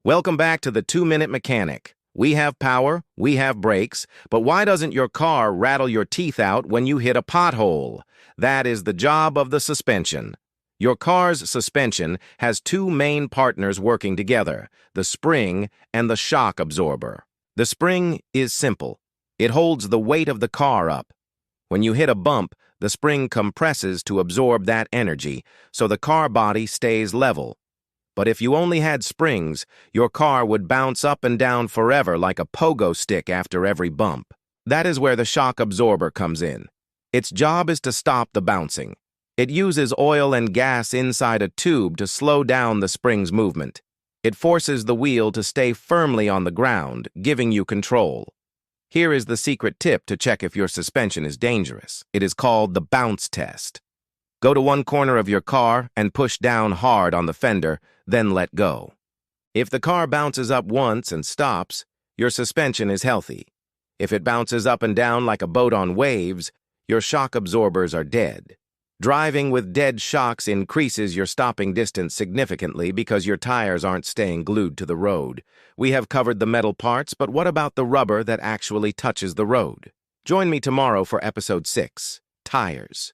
Welcome back to the 2-Minute Mechanic. We have power, we have brakes, but why doesn't your car rattle your teeth out when you hit a pothole? That is the job of the suspension. Your car's suspension has two main partners working together, the spring and the shock absorber. The spring is simple. It holds the weight of the car up. When you hit a bump, the spring compresses to absorb that energy, so the car body stays level. But if you only had springs, your car would bounce up and down forever like a pogo stick after every bump. That is where the shock absorber comes in. Its job is to stop the bouncing. It uses oil and gas inside a tube to slow down the spring's movement. It forces the wheel to stay firmly on the ground, giving you control. Here is the secret tip to check if your suspension is dangerous. It is called the bounce test. Go to one corner of your car and push down hard on the fender, then let go. If the car bounces up once and stops, your suspension is healthy. If it bounces up and down like a boat on waves, your shock absorbers are dead. Driving with dead shocks increases your stopping distance significantly because your tires aren't staying glued to the road. We have covered the metal parts, but what about the rubber that actually touches the road? Join me tomorrow for episode 6, Tires.